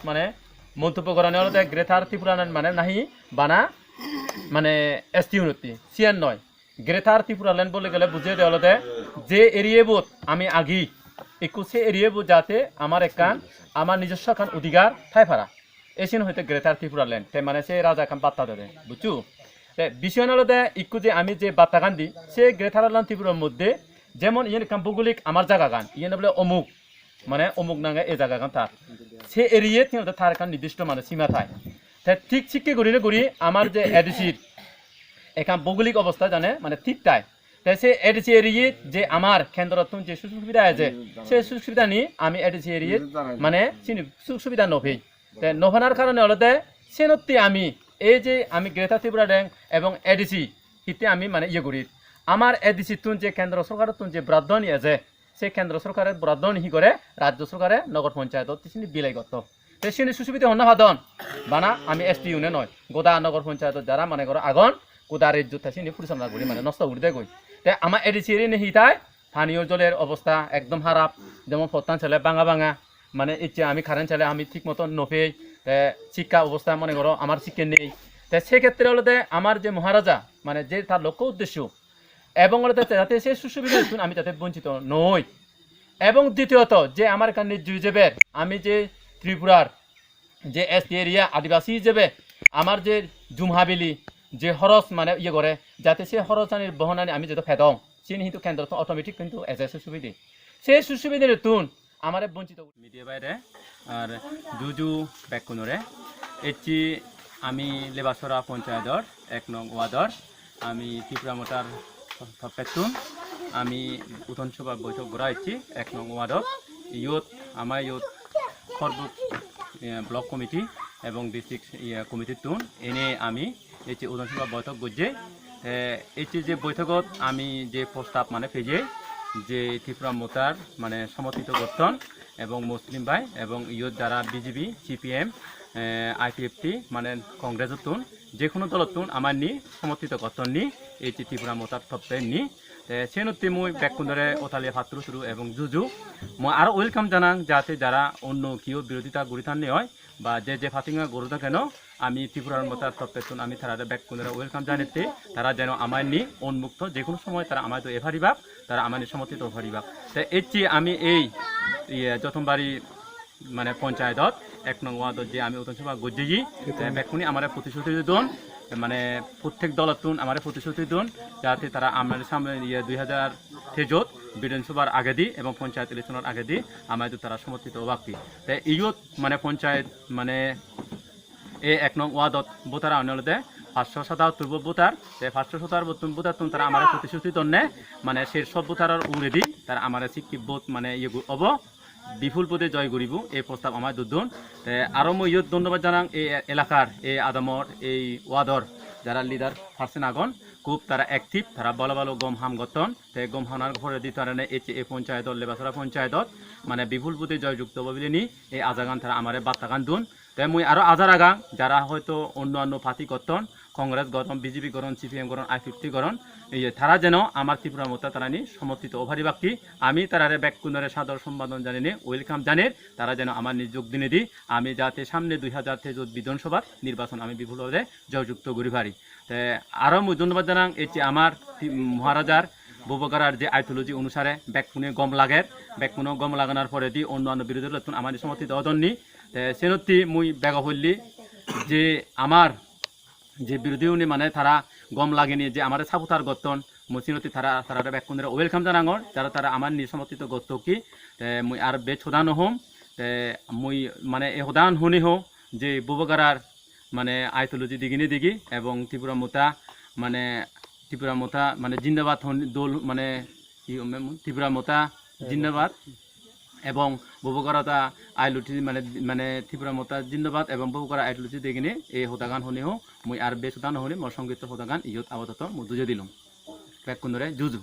মানে মন্তব্য করা হলে গ্রেটার ত্রিপুরা মানে নাহি বানা মানে এসটি উন্নতি সিয়ান নয় গ্রেটার ত্রিপুরা ল্যান্ড বলে গেলে বুঝিয়ে দেওয়া হলে যে এরিয়া বোধ আমি আগি একটু সে এরিয়া বোধ যাতে আমার একখান আমার নিজস্ব একখান অধিকার ঠাই ফারা এসিন হয়তো গ্রেটার ত্রিপুরা ল্যান্ড মানে সে রাজা খান বার্তা দেবে বুঝছু বিষয় হলে একটু যে আমি যে বার্তা গান দিই সে গ্রেটার ল্যান্ড ত্রিপুরার মধ্যে যেমন ইয়ে ভৌগোলিক আমার জায়গা গান ইয়ে বলে অমুক মানে অমুক নাঙ্গে এই জায়গা গান তার সে এরিয়ে তার একটা নির্দিষ্ট মানে সীমা থাকে ঠিক শিক্ষে করি না করি আমার যে এডিসির এখান ভৌগোলিক অবস্থা জানে মানে ঠিক তাই তাই সে এডিসি এরিয়ে যে আমার কেন্দ্রত যে সুযোগ সুবিধা আছে সেই সুযোগ সুবিধা নিয়ে আমি এডিসি এরিয়ে মানে সুযোগ সুবিধা নভেই তাই নভানোর কারণে হলতে সেনত্তি আমি এই যে আমি গ্রেটার ত্রিপুরা র্যাঙ্ক এবং এডিসি হিতে আমি মানে ইয়ে করি আমার এডিসি তুন যে কেন্দ্র সরকারের তুন যে ব্রাহ্মণী আছে সেই কেন্দ্র সরকারের ব্রাহ্মণী হি করে রাজ্য সরকারে নগর পঞ্চায়েত তিনি বিলাই করত সেখানে সুবিধা হন ভাদন বানা আমি এসটি ইউনিয়ন নয় গোদা নগর পঞ্চায়েত যারা মানে করো আগন গোদা রেজ্য তিনি পরিচালনা করি মানে নষ্ট করে দেয় গই তাই আমার এডিসি এরিয়ে হিতায় পানীয় জলের অবস্থা একদম খারাপ যেমন ফতান ছেলে ভাঙা ভাঙা মানে ইচ্ছে আমি কারেন্ট ছেলে আমি ঠিক মতন নফেই শিক্ষা অবস্থা মনে করো আমার শিক্ষা নেই তাই সেক্ষেত্রে হলে আমার যে মহারাজা মানে যে তার লক্ষ্য উদ্দেশ্য এবং যাতে সেই সুবিধা আমি যাতে বঞ্চিত নই এবং দ্বিতীয়ত যে আমার এখানে হিসেবে আমি যে ত্রিপুরার যে এসটি এরিয়া আদিবাসী হিসেবে আমার যে জুমহাবিলি যে খরচ মানে ইয়ে করে যাতে সেই খরচানির বহনানি আমি যাতে ফেদং সে কিন্তু কেন্দ্র অটোমেটিক কিন্তু এসে সুবিধে সেই সুবিধার তুন আমার বঞ্চিত মিডিয়া বাইরে আর জুজু ব্যাকুনরে এটি আমি লেবাসরা পঞ্চায়েতর 1 নং ওয়ার্ডর আমি ত্রিপুরা মোটার পেতুন আমি উঠনসভা বৈঠক গড়াইছি 1 নং ওয়ার্ডত ইয়ত আমার ইয়ত সর্বক ব্লক কমিটি এবং ডিস্ট্রিক্ট কমিটির তুন এনে আমি এই উঠনসভা বৈঠক গজে এই যে বৈঠকত আমি যে প্রস্তাব মানে পেজে যে ত্রিপুরা মোটার মানে সমর্থিত গঠন এবং মুসলিম ভাই এবং ইয়ত যারা বিজেপি সিপিএম আইপিএফটি মানে কংগ্রেসের তুন যে কোনো দলের তুন আমার নি সমর্থিত গঠন নি এই ত্রিপুরা মোটার তত্ত্বের নি সেনত্তি মুই ব্যাকুন্দরে ওথালিয়া ফাত্র শুরু এবং জুজু মই আরও ওয়েলকাম জানাং যাতে যারা অন্য কেউ বিরোধিতা গড়িথান হয় বা যে ফাতিঙা গড়ুতা কেন আমি ত্রিপুরার মোটার তত্ত্বের আমি তারা ব্যাকুন্দরে ওয়েলকাম জানিতে তারা যেন আমার নি উন্মুক্ত যে কোনো সময় তারা আমার তো এভারিবাক তারা আমার সমর্থিত এভারিবাক তাই এটি আমি এই যতনবাড়ি মানে পঞ্চায়েতত 1 নং ওয়ার্ডত যে আমি উঠনসভা গজ্জি ব্যাকুনি আমার প্রতিশ্রুতি দন মানে প্রত্যেক দলতুন আমার প্রতিশ্রুতি দন যাতে তারা আমার সামনে 2023 বিধানসভার আগে দি এবং পঞ্চায়েত ইলেকশনের আগে দি আমাদের তারা সমর্থিত বাকি তাই ইয়ত মানে পঞ্চায়েত মানে এই 1 নং ওয়ার্ডত ভোটার আনলতে 577 ভোটার 577 ভোটার তুন তারা আমার প্রতিশ্রুতি দনে মানে সেই সব ভোটারের উড়ে দি তারা আমার শিক্ষিত ভোট মানে ইয়ে হব বিপুল পদে জয় করিব এই প্রস্তাব আমার দুজন আরও মই ইয়ত ধন্যবাদ জানাং এই এলাকার এই আদমর এই ওয়ার্ডর যারা লিডার পার্সন আগন খুব তারা অ্যাক্টিভ তারা ভালো ভালো গম হাম গঠন গম হানার ঘরে দি তারা এই পঞ্চায়েতত লেবাসরা পঞ্চায়েতত মানে বিপুল পদে জয়যুক্ত বলে নি এই আজাগান তারা আমার বার্তা গান দুন তাই মই আরও আজার আগাং যারা হয়তো অন্য পার্টি গঠন কংগ্রেস গঠন বিজেপি গঠন সিপিএম গঠন আইপিএফটি গঠন এই তারা যেন আমার ত্রিপুরা মোটা তারা নি সমর্থিত অভারি বাকি আমি তারারে ব্যাকুন্দরে সাদর সম্বোধন জানি ওয়েলকাম জানে তারা যেন আমার নিযোগ দিনে দি আমি যাতে সামনে 2023 বিধানসভার নির্বাচন আমি বিপুলভাবে জয়যুক্ত করি পারি আরও মই ধন্যবাদ জানাং এই আমার মহারাজার ববকারার যে আইথোলজি অনুসারে ব্যাকুনে গম লাগে ব্যাকুনে গম লাগানোর পরে দি অন্য বিরোধী দল আমার সমর্থিত অদন্নি সেনত্তি মুই বেগা হইলি যে আমার যে বিরোধী উনি মানে তারা গম লাগেনি যে আমার সাপুতার গঠন মসিনতি তারা ব্যাকুন্দরে ওয়েলকাম জানাঙর যারা তারা আমার নিসমর্থিত গত কি মুই আর বে ছোদান হম মুই মানে এ হদান শুনি হো যে ববকারার মানে আইথোলজি দিগি এবং ত্রিপুরা মোটা মানে জিন্দাবাদ দোল মানে ত্রিপুরা মোটা জিন্দাবাদ এবং ববকারতা আইলুটি মানে ত্রিপুরা মোটা জিন্দাবাদ এবং ববকারা আইলুটি দেখিনি এই হোদাগান শুনি হো মুই আর বে ছোদান শুনি মোর সংগীত হোদাগান ইয়ত আবদ্ধ মুই দুজে দিলাম ব্যাকুন্দরে জুজু